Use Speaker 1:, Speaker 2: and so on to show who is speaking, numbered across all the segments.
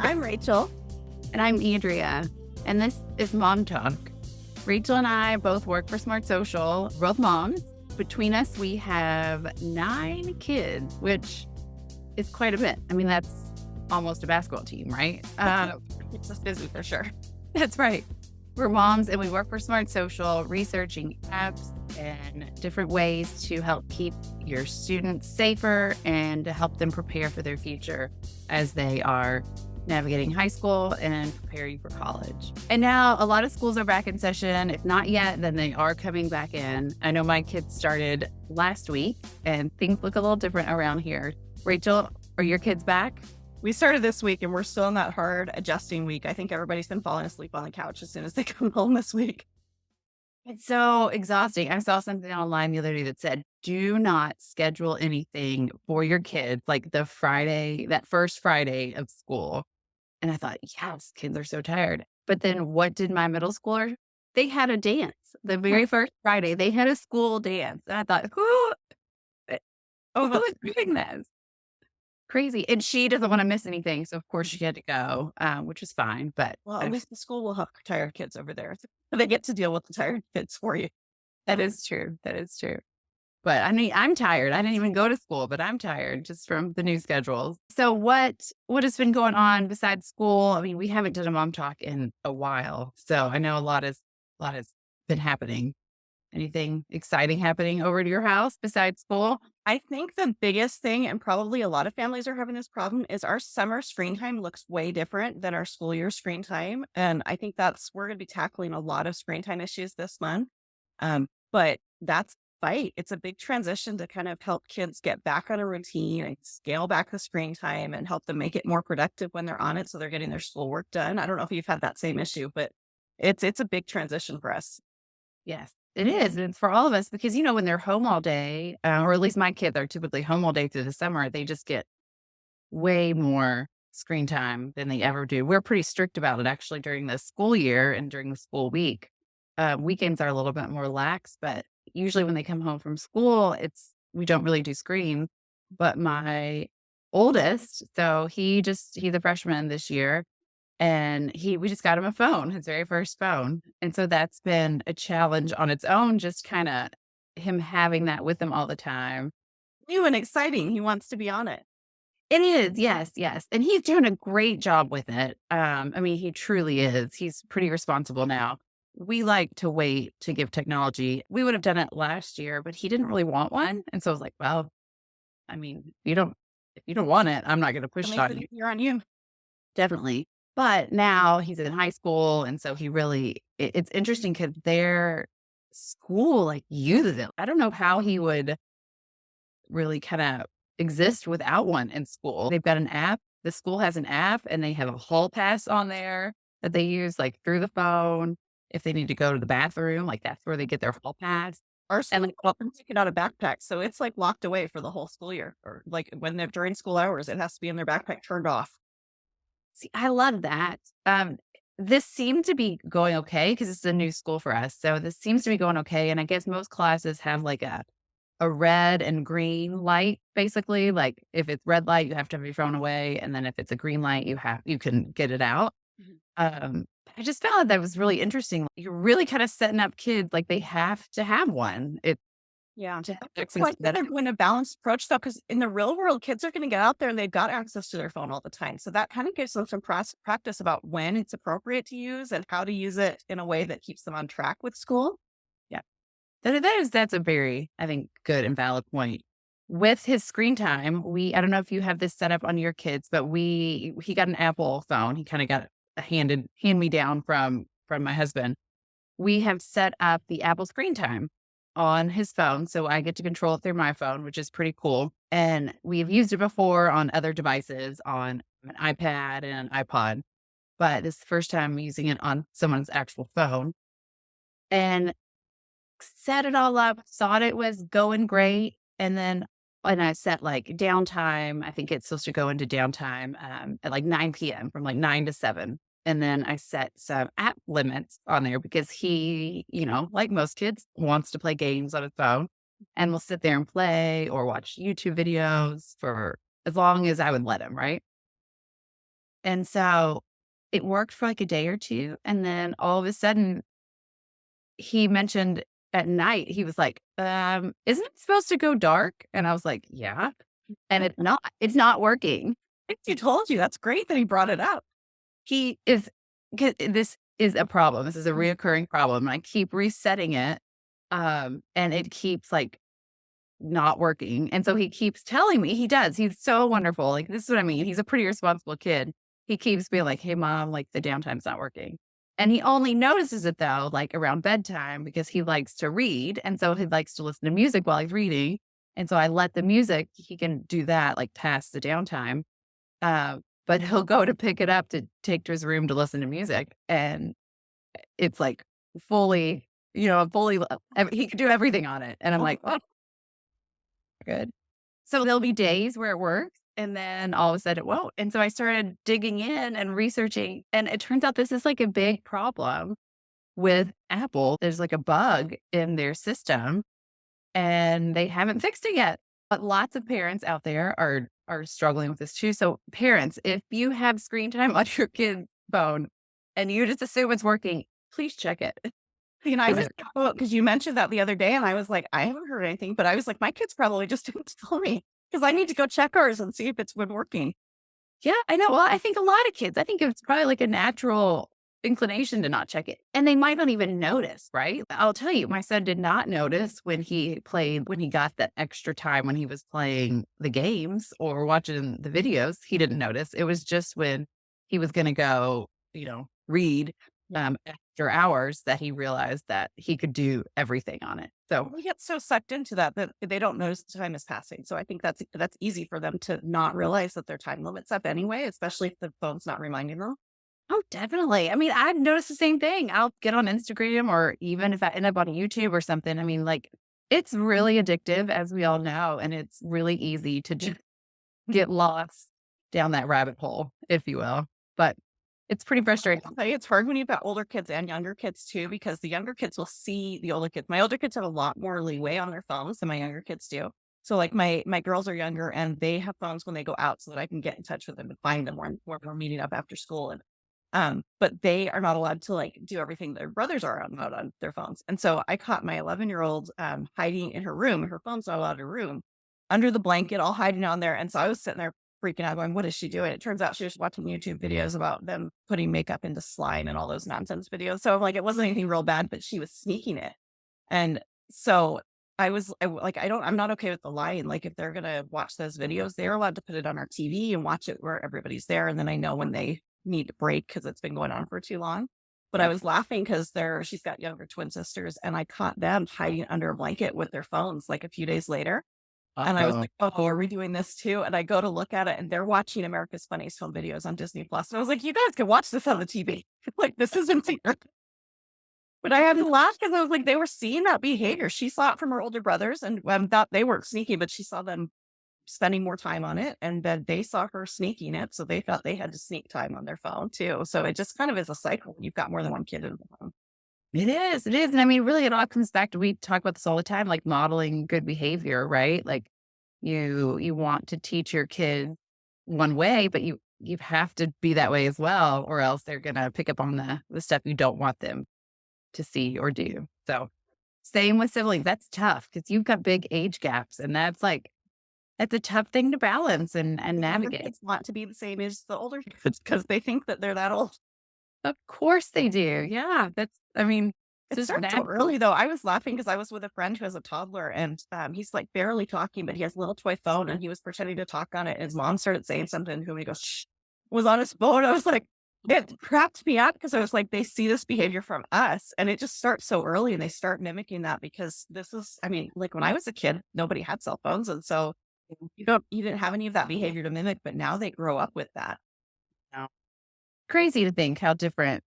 Speaker 1: I'm Rachel.
Speaker 2: And I'm Andrea, and this is MomTalk. Rachel and I both work for Smart Social, both moms. Between us, we have 9 kids, which is quite a bit. I mean, that's almost a basketball team, right?
Speaker 1: It's just busy for sure.
Speaker 2: That's right. We're moms, and we work for Smart Social, researching apps and different ways to help keep your students safer and to help them prepare for their future as they are navigating high school and preparing for college. And now a lot of schools are back in session. If not yet, then they are coming back in. I know my kids started last week and things look a little different around here. Rachel, are your kids back?
Speaker 1: We started this week and we're still in that hard adjusting week. I think everybody's been falling asleep on the couch as soon as they come home this week.
Speaker 2: It's so exhausting. I saw something online the other day that said, do not schedule anything for your kids like that first Friday of school. And I thought, yes, kids are so tired. But then what did my middle schooler? They had a dance. The very first Friday, they had a school dance. And I thought, who is doing this? Crazy. And she doesn't want to miss anything. So, of course, she had to go, which is fine. But
Speaker 1: Well, at least the school will have tired kids over there. They get to deal with the tired kids for you.
Speaker 2: that is true. That is true. But I mean, I'm tired. I didn't even go to school, but I'm tired just from the new schedules. So what has been going on besides school? I mean, we haven't done a mom talk in a while. So I know a lot has been happening. Anything exciting happening over at your house besides school?
Speaker 1: I think the biggest thing, and probably a lot of families are having this problem, is our summer screen time looks way different than our school year screen time. And I think we're going to be tackling a lot of screen time issues this month. But that's fight. It's a big transition to kind of help kids get back on a routine and scale back the screen time and help them make it more productive when they're on it. So they're getting their schoolwork done. I don't know if you've had that same issue, but it's a big transition for us.
Speaker 2: Yes, it is. And it's for all of us because, when they're home all day, or at least my kids are typically home all day through the summer, they just get way more screen time than they ever do. We're pretty strict about it actually during the school year and during the school week. Weekends are a little bit more lax, but usually when they come home from school, we don't really do screen. But my oldest, so he's a freshman this year, and we just got him a phone, his very first phone. And so that's been a challenge on its own, just kind of him having that with him all the time.
Speaker 1: New and exciting. He wants to be on it.
Speaker 2: It is, yes, yes. And he's doing a great job with it. I mean, he truly is. He's pretty responsible now. We like to wait to give technology. We would have done it last year, but he didn't really want one. And so I was like, well, I mean, if you don't want it, I'm not going to push it on you.
Speaker 1: You're on you.
Speaker 2: Definitely. But now he's in high school. And so it's interesting because their school like uses it. I don't know how he would really kind of exist without one in school. They've got an app. The school has an app and they have a hall pass on there that they use like through the phone. If they need to go to the bathroom, like that's where they get their hall pass.
Speaker 1: Our school take it out a backpack. So it's like locked away for the whole school year, or like when they're during school hours, it has to be in their backpack turned off.
Speaker 2: See, I love that. This seemed to be going okay because it's a new school for us. So this seems to be going okay. And I guess most classes have like a red and green light, basically. Like if it's red light, you have to have your phone away. And then if it's a green light, you can get it out. I just found that was really interesting. You're really kind of setting up kids like they have to have one.
Speaker 1: Yeah.
Speaker 2: To have
Speaker 1: It's like they're going a balanced approach though, because in the real world, kids are going to get out there and they've got access to their phone all the time. So that kind of gives them some practice about when it's appropriate to use and how to use it in a way that keeps them on track with school.
Speaker 2: Yeah. That's a very, I think, good and valid point. With his screen time, I don't know if you have this set up on your kids, but he got an Apple phone. He kind of got a hand me down from my husband. We have set up the Apple screen time on his phone. So I get to control it through my phone, which is pretty cool. And we've used it before on other devices, on an iPad and an iPod, but it's the first time using it on someone's actual phone. And set it all up, thought it was going great. And I set like downtime. I think it's supposed to go into downtime at like 9 p.m. from like 9 to 7. And then I set some app limits on there because he, like most kids, wants to play games on his phone and will sit there and play or watch YouTube videos for as long as I would let him, right? And so it worked for like a day or 2, and then all of a sudden, he mentioned at night, he was like, isn't it supposed to go dark?" And I was like, "Yeah." And it's not working.
Speaker 1: You told you, that's great that he brought it up.
Speaker 2: He is this is a problem. This is a reoccurring problem. I keep resetting it, and it keeps, like, not working, and so he keeps telling me he does, he's so wonderful, like, this is what I mean, he's a pretty responsible kid. He keeps being like, "Hey, mom, like, the downtime's not working." And he only notices it, though, like, around bedtime because he likes to read, and so he likes to listen to music while he's reading, and so I let the music he can do that, like, past the downtime, but he'll go to pick it up to take to his room to listen to music, and it's, like, fully, fully he could do everything on it, and I'm like, "Oh, good." So there'll be days where it works, and then all of a sudden it won't, and so I started digging in and researching, and it turns out this is, like, a big problem with Apple. There's, like, a bug in their system, and they haven't fixed it yet. But lots of parents out there are struggling with this too. So parents, if you have screen time on your kid's phone and you just assume it's working, please check it.
Speaker 1: And I
Speaker 2: Is
Speaker 1: was
Speaker 2: it
Speaker 1: well, because you mentioned that the other day, and I was like, "I haven't heard anything," but I was like, "My kids probably just didn't tell me because I need to go check ours and see if it's been working."
Speaker 2: Yeah, I know. Well, I think a lot of kids, I think it's probably like a natural inclination to not check it. And they might not even notice, right? I'll tell you, my son did not notice when he got that extra time when he was playing the games or watching the videos. He didn't notice. It was just when he was going to go, read after hours that he realized that he could do everything on it. So
Speaker 1: We get so sucked into that they don't notice the time is passing. So I think that's easy for them to not realize that their time limit's up anyway, especially if the phone's not reminding them.
Speaker 2: oh, definitely. I mean, I've noticed the same thing. I'll get on Instagram or even if I end up on YouTube or something. I mean, like, it's really addictive, as we all know, and it's really easy to just get lost down that rabbit hole, if you will. But it's pretty frustrating.
Speaker 1: I'll tell you, it's hard when you've got older kids and younger kids too, because the younger kids will see the older kids. My older kids have a lot more leeway on their phones than my younger kids do. So like my girls are younger and they have phones when they go out so that I can get in touch with them and find them when we're meeting up after school. And but they are not allowed to like do everything their brothers are on their phones. And so I caught my 11-year-old hiding in her room. Her phone's not allowed in her room under the blanket, all hiding on there. And so I was sitting there freaking out, going, "What is she doing?" It turns out she was watching YouTube videos about them putting makeup into slime and all those nonsense videos. So I'm like, it wasn't anything real bad, but she was sneaking it. And so I'm not okay with the lying. Like, if they're gonna watch those videos, they're allowed to put it on our TV and watch it where everybody's there. And then I know when they need to break because it's been going on for too long. But I was laughing because she's got younger twin sisters, and I caught them hiding under a blanket with their phones like a few days later. And I was
Speaker 2: Uh-oh.
Speaker 1: like, "Oh, are we doing this too?" And I go to look at it, and they're watching America's Funniest Home Videos on Disney Plus. And I was like, "You guys can watch this on the TV. Like, this isn't secret." But I had to laugh because I was like, they were seeing that behavior. She saw it from her older brothers and thought they weren't sneaky, but she saw them spending more time on it. And then they saw her sneaking it. So they thought they had to sneak time on their phone too. So it just kind of is a cycle when you've got more than one kid in the home.
Speaker 2: It is. And I mean, really, it all comes back to we talk about this all the time, like modeling good behavior, right? Like you want to teach your kids one way, but you have to be that way as well, or else they're gonna pick up on the stuff you don't want them to see or do. So same with siblings. That's tough because you've got big age gaps, and that's a tough thing to balance and
Speaker 1: The younger
Speaker 2: navigate.
Speaker 1: kids want to be the same as the older kids because they think that they're that old.
Speaker 2: Of course they do. Yeah, I mean,
Speaker 1: It
Speaker 2: it's just
Speaker 1: starts
Speaker 2: that.
Speaker 1: so early though. I was laughing because I was with a friend who has a toddler and he's like barely talking, but he has a little toy phone and he was pretending to talk on it. And his mom started saying something to him. He goes, "Shh," was on his phone. I was like, it cracked me up because I was like, they see this behavior from us and it just starts so early and they start mimicking that because I mean, like when I was a kid, nobody had cell phones. And so you didn't have any of that behavior to mimic, but now they grow up with that.
Speaker 2: No. Crazy to think how different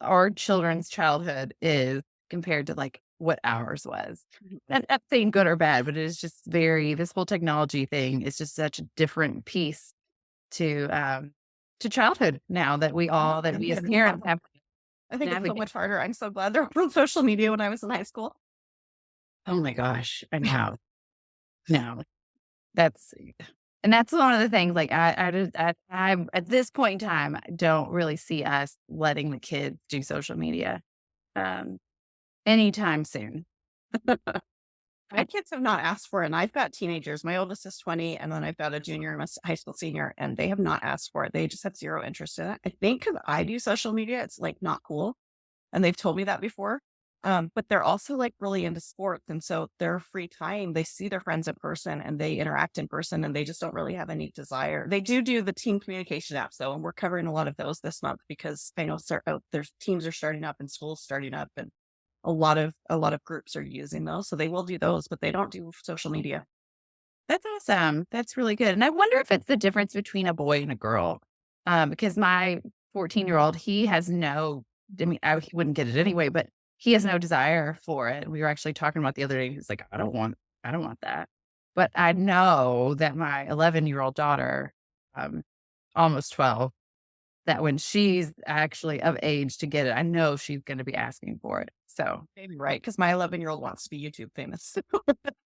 Speaker 2: our children's childhood is compared to like what ours was. And not saying good or bad, but it is just this whole technology thing is just such a different piece to childhood now that we as parents have to
Speaker 1: I think it's so
Speaker 2: navigate.
Speaker 1: much harder. I'm so glad they're on social media when I was in high school.
Speaker 2: Oh my gosh. I know. No. That's And that's one of the things, like, I at this point in time, I don't really see us letting the kids do social media, um, anytime soon.
Speaker 1: My kids have not asked for it, and I've got teenagers. My oldest is 20, and then I've got a junior and a high school senior, and they have not asked for it. They just have zero interest in it. I think because I do social media, it's like not cool. And they've told me that before. But they're also like really into sports. And so their free time, they see their friends in person and they interact in person and they just don't really have any desire. They do the team communication apps though. And we're covering a lot of those this month because I know there's teams are starting up and schools starting up and a lot of groups are using those. So they will do those, but they don't do social media.
Speaker 2: That's awesome. That's really good. And I wonder if it's the difference between a boy and a girl. Because my 14-year-old, he has no, I mean, he wouldn't get it anyway, but he has no desire for it. We were actually talking about the other day. He's like, I don't want that. But I know that my 11-year-old daughter, um, almost 12, that when she's actually of age to get it, I know she's going to be asking for it. So
Speaker 1: Maybe right. Because my 11-year-old wants to be YouTube famous.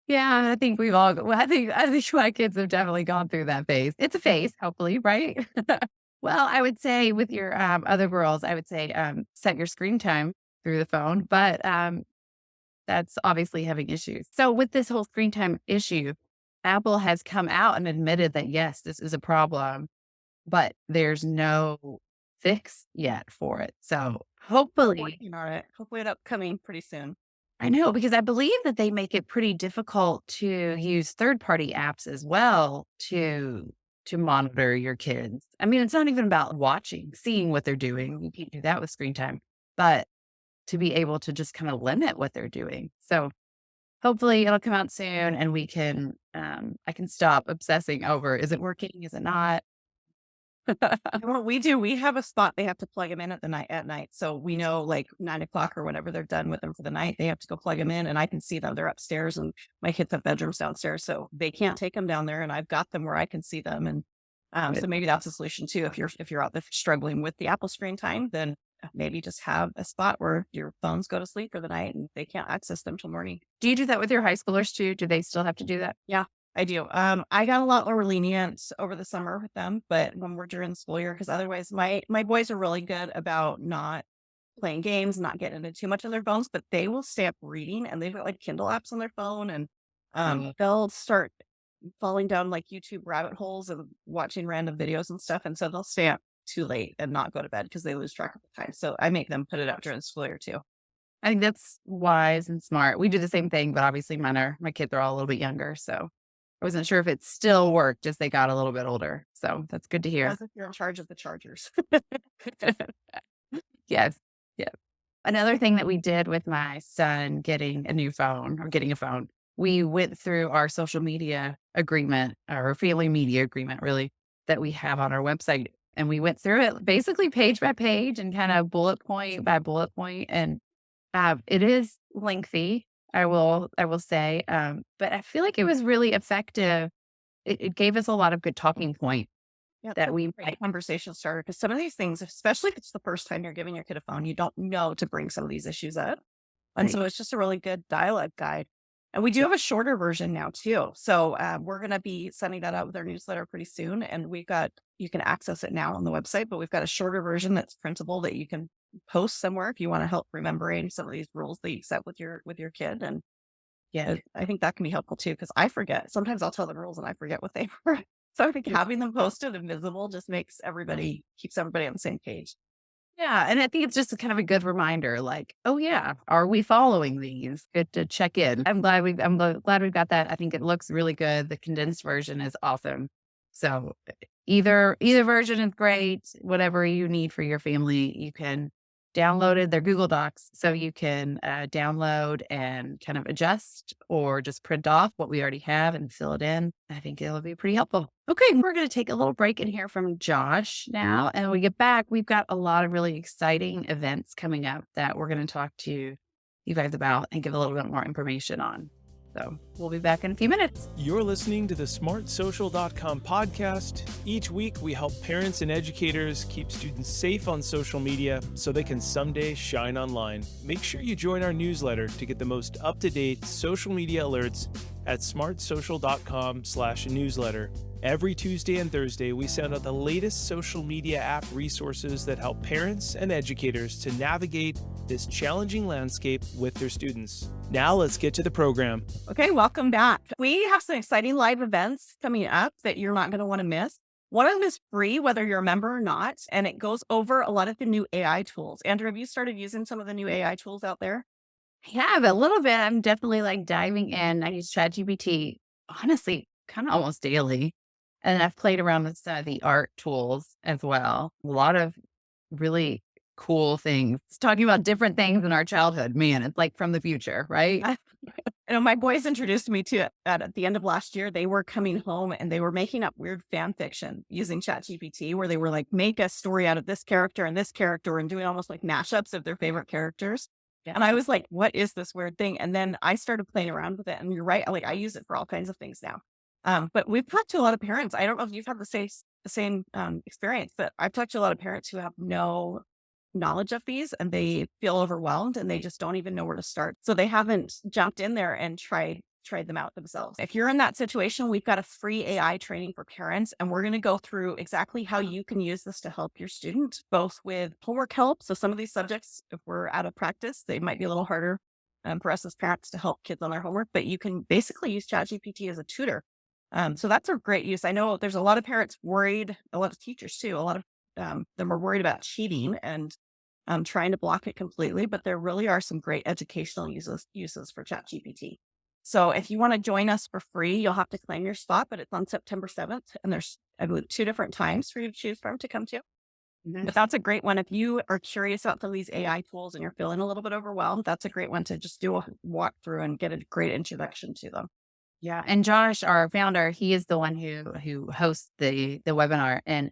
Speaker 2: yeah, I think we've all well, I think my kids have definitely gone through that phase. It's a phase, hopefully, right? Well, I would say with your, other girls, I would say, set your screen time through the phone, but, that's obviously having issues. So with this whole screen time issue, Apple has come out and admitted that, yes, this is a problem, but there's no fix yet for it. So hopefully
Speaker 1: Working on it. Hopefully it upcoming pretty soon.
Speaker 2: I know, because I believe that they make it pretty difficult to use third-party apps as well to monitor your kids. I mean, it's not even about watching, seeing what they're doing. You can't do that with screen time, but to be able to just kind of limit what they're doing. So hopefully it'll come out soon and I can stop obsessing over, is it working? Is it not?
Speaker 1: What we do, we have a spot they have to plug them in at night. So we know like 9 o'clock or whenever they're done with them for the night, they have to go plug them in and I can see them. They're upstairs and my kids have bedrooms downstairs. So they can't take them down there and I've got them where I can see them. And so maybe that's a solution too. If you're out there struggling with the Apple screen time, then maybe just have a spot where your phones go to sleep for the night and they can't access them till morning.
Speaker 2: Do you do that with your high schoolers too? Do they still have to do that?
Speaker 1: Yeah, I do. I got a lot more lenient over the summer with them, but when we're during the school year, because otherwise my boys are really good about not playing games, not getting into too much on their phones, but they will stay up reading and they've got like Kindle apps on their phone and they'll start falling down like YouTube rabbit holes and watching random videos and stuff. And so they'll stay up too late and not go to bed because they lose track of the time. So I make them put it up during the school year too.
Speaker 2: I think that's wise and smart. We do the same thing, but obviously my kids are all a little bit younger, so I wasn't sure if it still worked as they got a little bit older. So that's good to hear.
Speaker 1: As if you're in charge of the chargers.
Speaker 2: Yes. Yeah. Another thing that we did with my son getting a phone, we went through our social media agreement, our family media agreement, really, that we have on our website. And we went through it basically page by page and kind of bullet point by bullet point. And it is lengthy, I will say, but I feel like it was really effective. It gave us a lot of good talking points
Speaker 1: Yeah, it's
Speaker 2: that
Speaker 1: a
Speaker 2: we
Speaker 1: great conversation starter because some of these things, especially if it's the first time you're giving your kid a phone, you don't know to bring some of these issues up. And
Speaker 2: might.
Speaker 1: so it's just a really good dialogue guide. And we do have a shorter version now too. So we're going to be sending that out with our newsletter pretty soon. And you can access it now on the website, but we've got a shorter version that's printable that you can post somewhere if you want to help remembering some of these rules that you set with your kid. And yeah, I think that can be helpful too because I forget. Sometimes I'll tell the rules and I forget what they were. So I think having them posted and visible just keeps everybody on the same page.
Speaker 2: Yeah, and I think it's just a kind of a good reminder, like, oh yeah, are we following these? Good to check in. Glad we've got that. I think it looks really good. The condensed version is awesome. So either version is great. Whatever you need for your family, you can download it. They're Google Docs, so you can download and kind of adjust or just print off what we already have and fill it in. I think it'll be pretty helpful. Okay, we're going to take a little break and hear from Josh now. And when we get back, we've got a lot of really exciting events coming up that we're going to talk to you guys about and give a little bit more information on. So we'll be back in a few minutes.
Speaker 3: You're listening to the smartsocial.com podcast. Each week, we help parents and educators keep students safe on social media so they can someday shine online. Make sure you join our newsletter to get the most up-to-date social media alerts at smartsocial.com/newsletter. Every Tuesday and Thursday, we send out the latest social media app resources that help parents and educators to navigate this challenging landscape with their students. Now let's get to the program.
Speaker 1: Okay, welcome back. We have some exciting live events coming up that you're not going to want to miss. One of them is free, whether you're a member or not, and it goes over a lot of the new AI tools. Andrew, have you started using some of the new AI tools out there?
Speaker 2: Yeah, but a little bit. I'm definitely like diving in. I use ChatGPT, honestly, kind of almost daily. And I've played around with some of the art tools as well. A lot of really cool things. It's talking about different things in our childhood. Man, it's like from the future, right?
Speaker 1: My boys introduced me to it at the end of last year. They were coming home and they were making up weird fan fiction using ChatGPT, where they were like, make a story out of this character and doing almost like mashups of their favorite characters.
Speaker 2: Yeah.
Speaker 1: And I was like, what is this weird thing? And then I started playing around with it. And you're right. Like I use it for all kinds of things now. But we've talked to a lot of parents. I don't know if you've had the same experience, but I've talked to a lot of parents who have no knowledge of these and they feel overwhelmed and they just don't even know where to start. So they haven't jumped in there and tried them out themselves. If you're in that situation, we've got a free AI training for parents, and we're going to go through exactly how you can use this to help your student, both with homework help. So some of these subjects, if we're out of practice, they might be a little harder for us as parents to help kids on their homework, but you can basically use ChatGPT as a tutor. So that's a great use. I know there's a lot of parents worried, a lot of teachers too, a lot of them are worried about cheating and trying to block it completely, but there really are some great educational uses for ChatGPT. So if you want to join us for free, you'll have to claim your spot, but it's on September 7th. And there's, I believe, 2 different times for you to choose from to come to. But that's a great one. If you are curious about some of these AI tools and you're feeling a little bit overwhelmed, that's a great one to just do a walkthrough and get a great introduction to them.
Speaker 2: Yeah. And Josh, our founder, he is the one who hosts the webinar, and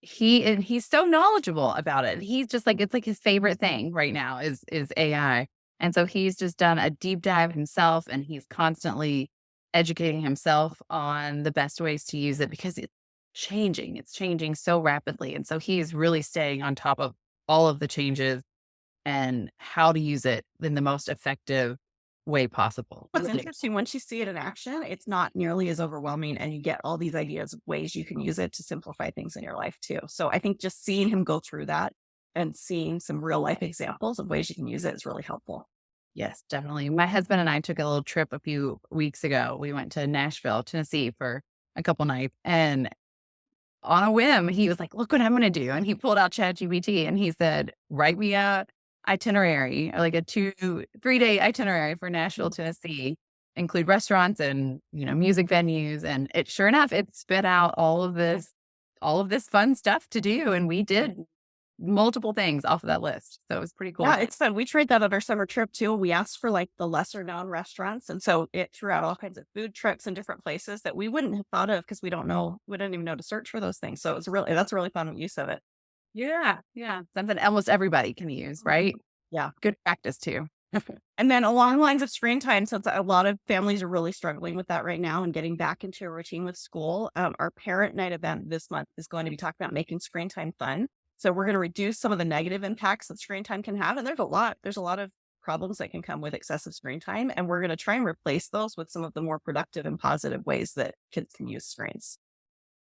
Speaker 2: he's so knowledgeable about it. He's just like, it's like his favorite thing right now is AI. And so he's just done a deep dive himself, and he's constantly educating himself on the best ways to use it because it's changing. It's changing so rapidly. And so he's really staying on top of all of the changes and how to use it in the most effective way possible.
Speaker 1: What's interesting, once you see it in action, it's not nearly as overwhelming, and you get all these ideas of ways you can use it to simplify things in your life too. So I think just seeing him go through that and seeing some real life examples of ways you can use it is really helpful.
Speaker 2: Yes, definitely. My husband and I took a little trip a few weeks ago. We went to Nashville, Tennessee for a couple nights, and on a whim, he was like, look what I'm going to do. And he pulled out ChatGPT and he said, write me a itinerary, like a 2-3 day itinerary for Nashville, Tennessee, include restaurants and, music venues. And it, sure enough, it spit out all of this fun stuff to do. And we did multiple things off of that list. So it was pretty cool.
Speaker 1: Yeah, it's fun. We tried that on our summer trip too. We asked for like the lesser known restaurants. And so it threw out all kinds of food trucks in different places that we wouldn't have thought of because we didn't even know to search for those things. So that's a really fun use of it.
Speaker 2: Yeah. Yeah. Something almost everybody can use, right?
Speaker 1: Yeah.
Speaker 2: Good practice too.
Speaker 1: And then along the lines of screen time, since a lot of families are really struggling with that right now and getting back into a routine with school, our parent night event this month is going to be talking about making screen time fun. So we're going to reduce some of the negative impacts that screen time can have. And there's a lot of problems that can come with excessive screen time. And we're going to try and replace those with some of the more productive and positive ways that kids can use screens.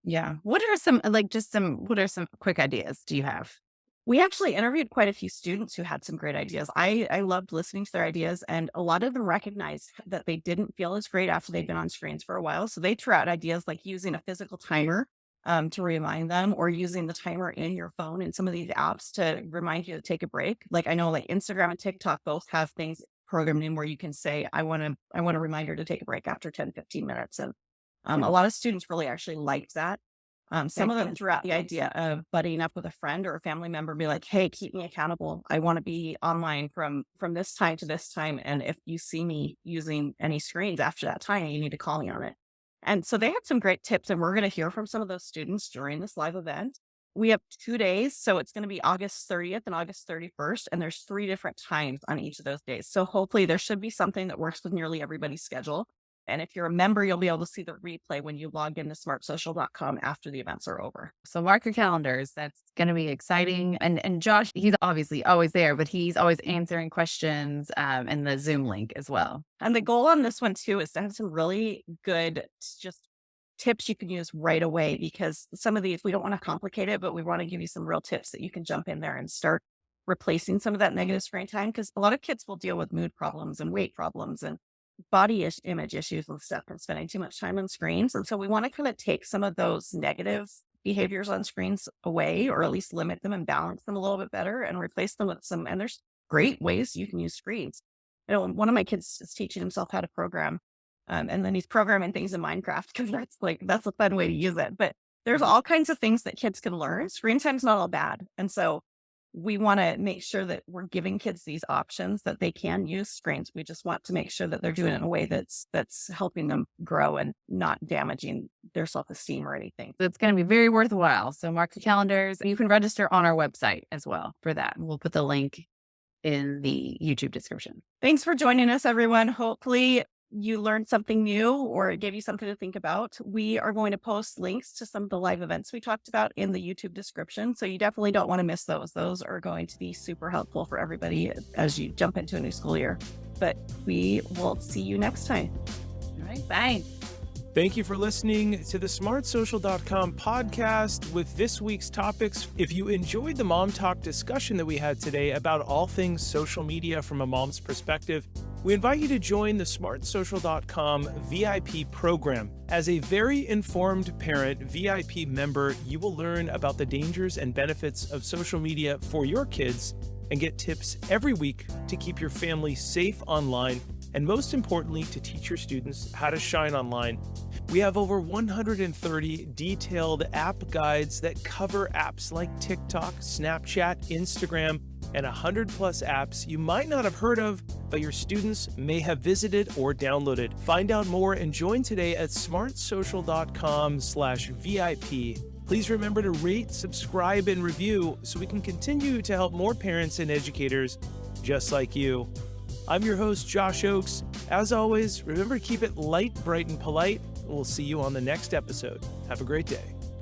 Speaker 2: Yeah. What are some quick ideas do you have?
Speaker 1: We actually interviewed quite a few students who had some great ideas. I loved listening to their ideas, and a lot of them recognized that they didn't feel as great after they'd been on screens for a while. So they threw out ideas like using a physical timer to remind them, or using the timer in your phone in some of these apps to remind you to take a break. Like I know like Instagram and TikTok both have things programmed in where you can say, I want a reminder to take a break after 10-15 minutes. And a lot of students really actually liked that. Some of them threw out the idea of buddying up with a friend or a family member, be like, hey, keep me accountable. I want to be online from this time to this time. And if you see me using any screens after that time, you need to call me on it. And so they had some great tips, and we're going to hear from some of those students during this live event. We have 2 days, so it's going to be August 30th and August 31st, and there's 3 different times on each of those days. So hopefully there should be something that works with nearly everybody's schedule. And if you're a member, you'll be able to see the replay when you log into smartsocial.com after the events are over.
Speaker 2: So mark your calendars. That's going to be exciting. And Josh, he's obviously always there, but he's always answering questions in the Zoom link as well.
Speaker 1: And the goal on this one too is to have some really good just tips you can use right away, because some of these, we don't want to complicate it, but we want to give you some real tips that you can jump in there and start replacing some of that negative screen time. Because a lot of kids will deal with mood problems and weight problems and image issues and stuff from spending too much time on screens. And so we want to kind of take some of those negative behaviors on screens away, or at least limit them and balance them a little bit better, and replace them with some, and there's great ways you can use screens. One of my kids is teaching himself how to program. And then he's programming things in Minecraft, because that's a fun way to use it. But there's all kinds of things that kids can learn. Screen time's not all bad. And so we want to make sure that we're giving kids these options that they can use screens. We just want to make sure that they're doing it in a way that's helping them grow and not damaging their self-esteem or anything.
Speaker 2: It's going to be very worthwhile. So mark your calendars. You can register on our website as well for that. We'll put the link in the YouTube description.
Speaker 1: Thanks for joining us, everyone. Hopefully you learned something new, or it gave you something to think about. We are going to post links to some of the live events we talked about in the YouTube description. So you definitely don't want to miss those. Those are going to be super helpful for everybody as you jump into a new school year. But we will see you next time.
Speaker 2: All right. Bye.
Speaker 3: Thank you for listening to the smartsocial.com podcast with this week's topics. If you enjoyed the Mom Talk discussion that we had today about all things social media from a mom's perspective, we invite you to join the smartsocial.com VIP program. As a very informed parent VIP member, you will learn about the dangers and benefits of social media for your kids and get tips every week to keep your family safe online, and most importantly, to teach your students how to shine online. We have over 130 detailed app guides that cover apps like TikTok, Snapchat, Instagram, and 100 plus apps you might not have heard of, but your students may have visited or downloaded. Find out more and join today at smartsocial.com/VIP. Please remember to rate, subscribe, and review so we can continue to help more parents and educators just like you. I'm your host, Josh Oakes. As always, remember to keep it light, bright, and polite. We'll see you on the next episode. Have a great day.